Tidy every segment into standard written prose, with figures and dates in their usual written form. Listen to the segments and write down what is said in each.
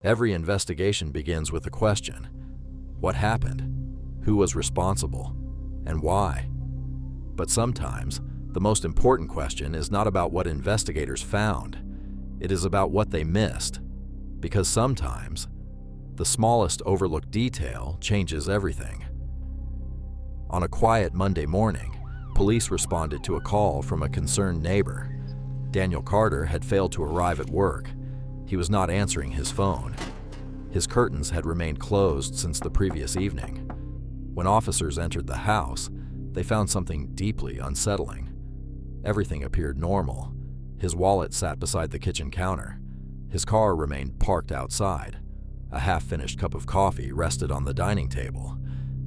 Every investigation begins with a question: what happened? Who was responsible? And why? But sometimes, the most important question is not about what investigators found. It is about what they missed. Because sometimes, the smallest overlooked detail changes everything. On a quiet Monday morning, police responded to a call from a concerned neighbor. Daniel Carter had failed to arrive at work. He was not answering his phone. His curtains had remained closed since the previous evening. When officers entered the house, they found something deeply unsettling. Everything appeared normal. His wallet sat beside the kitchen counter. His car remained parked outside. A half-finished cup of coffee rested on the dining table.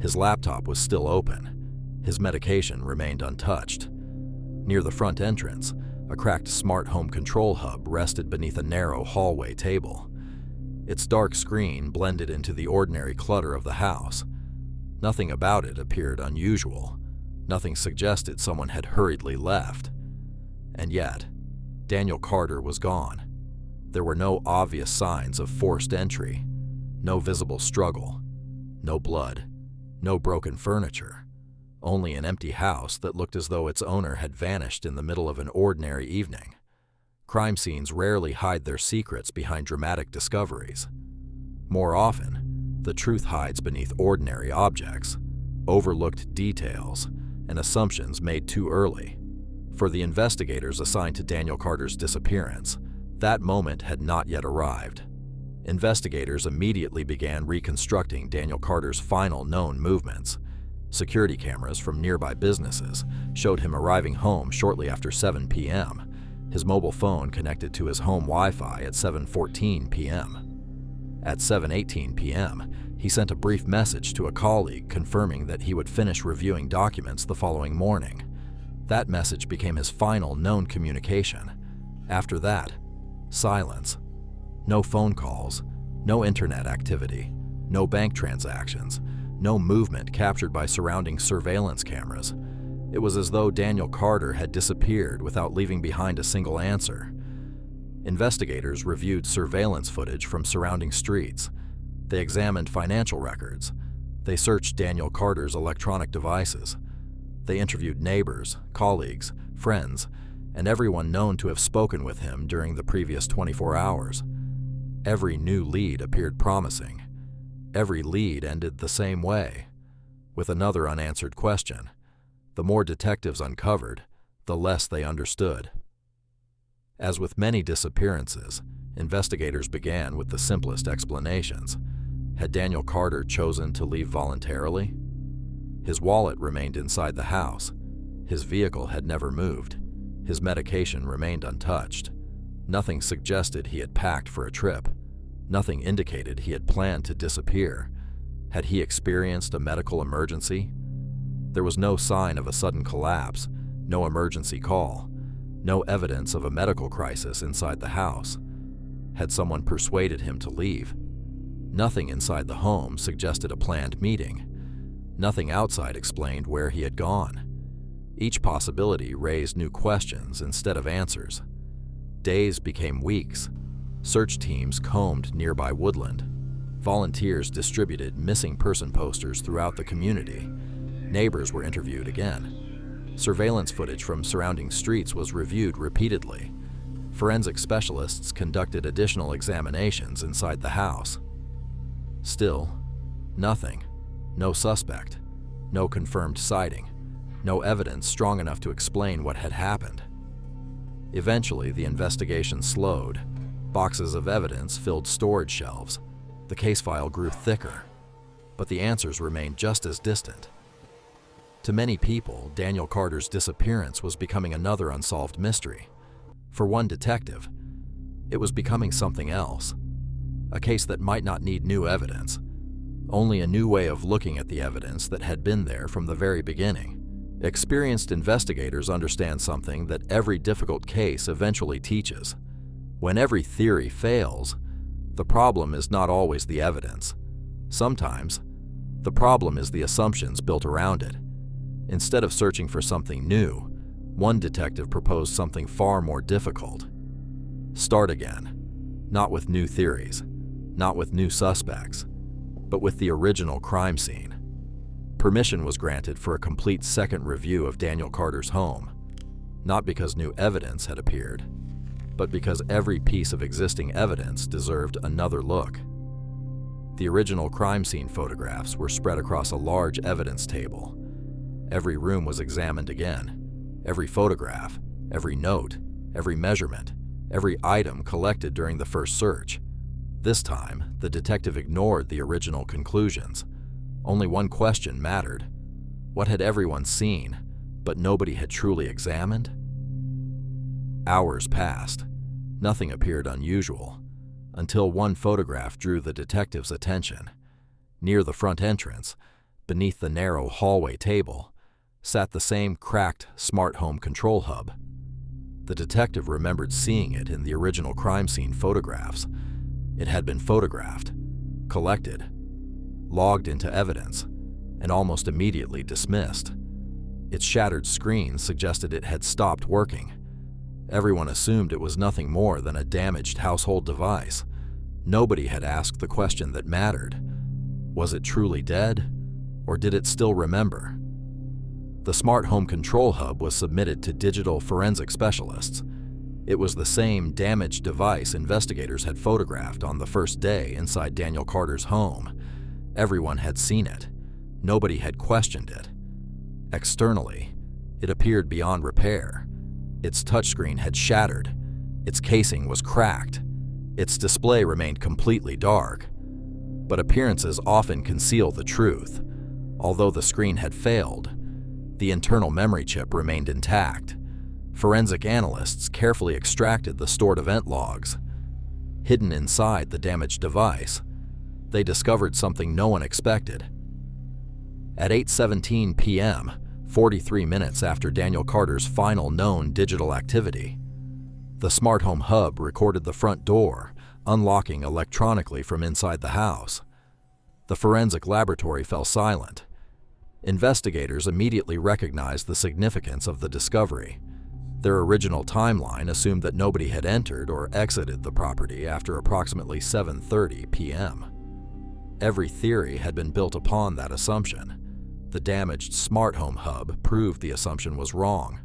His laptop was still open. His medication remained untouched. Near the front entrance, a cracked smart home control hub rested beneath a narrow hallway table. Its dark screen blended into the ordinary clutter of the house. Nothing about it appeared unusual. Nothing suggested someone had hurriedly left. And yet, Daniel Carter was gone. There were no obvious signs of forced entry, no visible struggle, no blood, no broken furniture. Only an empty house that looked as though its owner had vanished in the middle of an ordinary evening. Crime scenes rarely hide their secrets behind dramatic discoveries. More often, the truth hides beneath ordinary objects, overlooked details, and assumptions made too early. For the investigators assigned to Daniel Carter's disappearance, that moment had not yet arrived. Investigators immediately began reconstructing Daniel Carter's final known movements. Security cameras from nearby businesses showed him arriving home shortly after 7 p.m., his mobile phone connected to his home Wi-Fi at 7:14 p.m. At 7:18 p.m., he sent a brief message to a colleague confirming that he would finish reviewing documents the following morning. That message became his final known communication. After that, silence. No phone calls, no internet activity, no bank transactions, no movement captured by surrounding surveillance cameras. It was as though Daniel Carter had disappeared without leaving behind a single answer. Investigators reviewed surveillance footage from surrounding streets. They examined financial records. They searched Daniel Carter's electronic devices. They interviewed neighbors, colleagues, friends, and everyone known to have spoken with him during the previous 24 hours. Every new lead appeared promising. Every lead ended the same way, with another unanswered question. The more detectives uncovered, the less they understood. As with many disappearances, investigators began with the simplest explanations. Had Daniel Carter chosen to leave voluntarily? His wallet remained inside the house. His vehicle had never moved. His medication remained untouched. Nothing suggested he had packed for a trip. Nothing indicated he had planned to disappear. Had he experienced a medical emergency? There was no sign of a sudden collapse, no emergency call, no evidence of a medical crisis inside the house. Had someone persuaded him to leave? Nothing inside the home suggested a planned meeting. Nothing outside explained where he had gone. Each possibility raised new questions instead of answers. Days became weeks. Search teams combed nearby woodland. Volunteers distributed missing person posters throughout the community. Neighbors were interviewed again. Surveillance footage from surrounding streets was reviewed repeatedly. Forensic specialists conducted additional examinations inside the house. Still, nothing. No suspect. No confirmed sighting. No evidence strong enough to explain what had happened. Eventually, the investigation slowed. Boxes of evidence filled storage shelves. The case file grew thicker, but the answers remained just as distant. To many people, Daniel Carter's disappearance was becoming another unsolved mystery. For one detective, it was becoming something else. A case that might not need new evidence, only a new way of looking at the evidence that had been there from the very beginning. Experienced investigators understand something that every difficult case eventually teaches. When every theory fails, the problem is not always the evidence. Sometimes, the problem is the assumptions built around it. Instead of searching for something new, one detective proposed something far more difficult. Start again. Not with new theories, not with new suspects, but with the original crime scene. Permission was granted for a complete second review of Daniel Carter's home, not because new evidence had appeared, but because every piece of existing evidence deserved another look. The original crime scene photographs were spread across a large evidence table. Every room was examined again. Every photograph, every note, every measurement, every item collected during the first search. This time, the detective ignored the original conclusions. Only one question mattered. What had everyone seen, but nobody had truly examined? Hours passed. Nothing appeared unusual, until one photograph drew the detective's attention. Near the front entrance, beneath the narrow hallway table, sat the same cracked smart home control hub. The detective remembered seeing it in the original crime scene photographs. It had been photographed, collected, logged into evidence, and almost immediately dismissed. Its shattered screen suggested it had stopped working. Everyone assumed it was nothing more than a damaged household device. Nobody had asked the question that mattered. Was it truly dead, or did it still remember? The smart home control hub was submitted to digital forensic specialists. It was the same damaged device investigators had photographed on the first day inside Daniel Carter's home. Everyone had seen it. Nobody had questioned it. Externally, it appeared beyond repair. Its touchscreen had shattered. Its casing was cracked. Its display remained completely dark. But appearances often conceal the truth. Although the screen had failed, the internal memory chip remained intact. Forensic analysts carefully extracted the stored event logs. Hidden inside the damaged device, they discovered something no one expected. At 8:17 p.m., 43 minutes after Daniel Carter's final known digital activity, the smart home hub recorded the front door unlocking electronically from inside the house. The forensic laboratory fell silent. Investigators immediately recognized the significance of the discovery. Their original timeline assumed that nobody had entered or exited the property after approximately 7:30 p.m. Every theory had been built upon that assumption. The damaged smart home hub proved the assumption was wrong.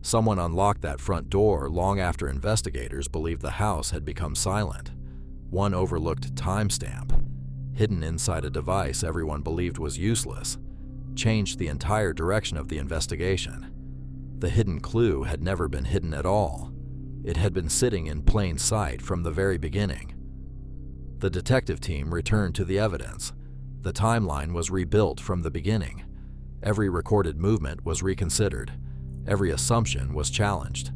Someone unlocked that front door long after investigators believed the house had become silent. One overlooked timestamp, hidden inside a device everyone believed was useless, changed the entire direction of the investigation. The hidden clue had never been hidden at all. It had been sitting in plain sight from the very beginning. The detective team returned to the evidence. The timeline was rebuilt from the beginning. Every recorded movement was reconsidered. Every assumption was challenged.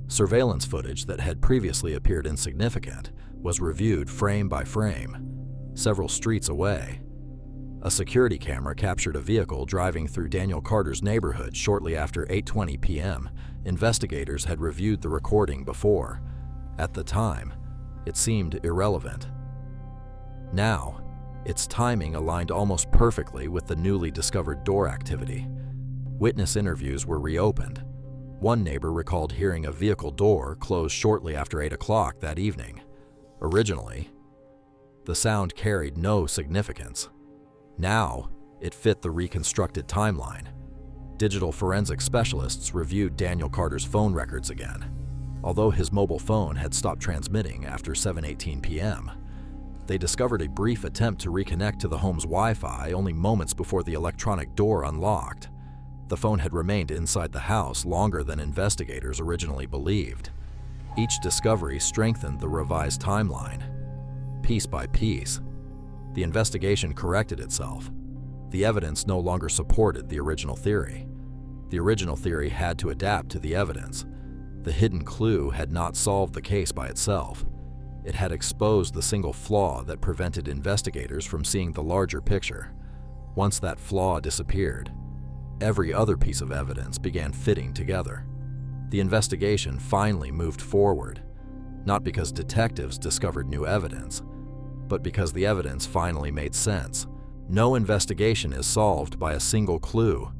Surveillance footage that had previously appeared insignificant was reviewed frame by frame, several streets away. A security camera captured a vehicle driving through Daniel Carter's neighborhood shortly after 8:20 p.m. Investigators had reviewed the recording before. At the time, it seemed irrelevant. Now, its timing aligned almost perfectly with the newly discovered door activity. Witness interviews were reopened. One neighbor recalled hearing a vehicle door close shortly after 8 o'clock that evening. Originally, the sound carried no significance. Now, it fit the reconstructed timeline. Digital forensic specialists reviewed Daniel Carter's phone records again. Although his mobile phone had stopped transmitting after 7:18 p.m., they discovered a brief attempt to reconnect to the home's Wi-Fi only moments before the electronic door unlocked. The phone had remained inside the house longer than investigators originally believed. Each discovery strengthened the revised timeline. Piece by piece, the investigation corrected itself. The evidence no longer supported the original theory. The original theory had to adapt to the evidence. The hidden clue had not solved the case by itself. It had exposed the single flaw that prevented investigators from seeing the larger picture. Once that flaw disappeared, every other piece of evidence began fitting together. The investigation finally moved forward, not because detectives discovered new evidence, but because the evidence finally made sense. No investigation is solved by a single clue.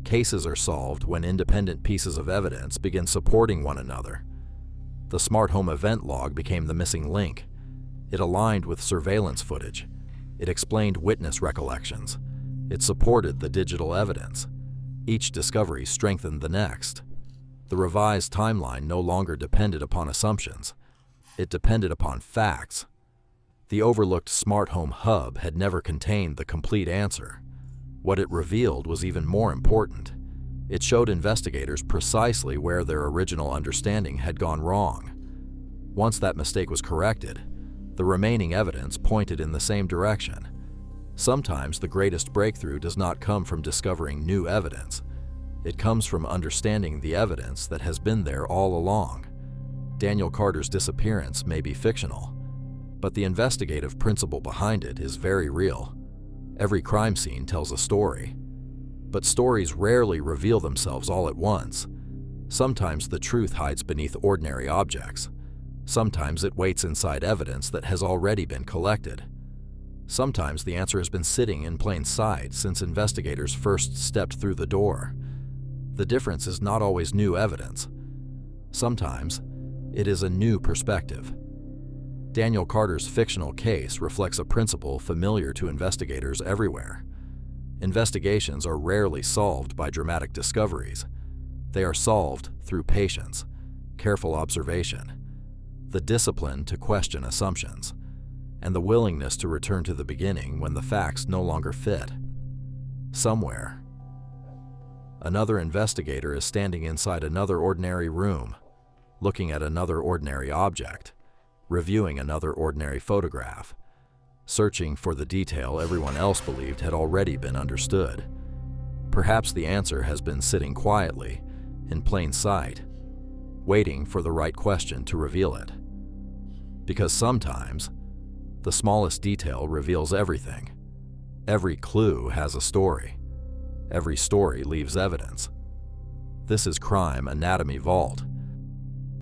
Cases are solved when independent pieces of evidence begin supporting one another. The smart home event log became the missing link. It aligned with surveillance footage. It explained witness recollections. It supported the digital evidence. Each discovery strengthened the next. The revised timeline no longer depended upon assumptions. It depended upon facts. The overlooked smart home hub had never contained the complete answer. What it revealed was even more important. It showed investigators precisely where their original understanding had gone wrong. Once that mistake was corrected, the remaining evidence pointed in the same direction. Sometimes the greatest breakthrough does not come from discovering new evidence. It comes from understanding the evidence that has been there all along. Daniel Carter's disappearance may be fictional, but the investigative principle behind it is very real. Every crime scene tells a story, but stories rarely reveal themselves all at once. Sometimes the truth hides beneath ordinary objects. Sometimes it waits inside evidence that has already been collected. Sometimes the answer has been sitting in plain sight since investigators first stepped through the door. The difference is not always new evidence. Sometimes it is a new perspective. Daniel Carter's fictional case reflects a principle familiar to investigators everywhere. Investigations are rarely solved by dramatic discoveries. They are solved through patience, careful observation, the discipline to question assumptions, and the willingness to return to the beginning when the facts no longer fit. Somewhere, another investigator is standing inside another ordinary room, looking at another ordinary object, reviewing another ordinary photograph, searching for the detail everyone else believed had already been understood. Perhaps the answer has been sitting quietly, in plain sight, waiting for the right question to reveal it. Because sometimes, the smallest detail reveals everything. Every clue has a story. Every story leaves evidence. This is Crime Anatomy Vault.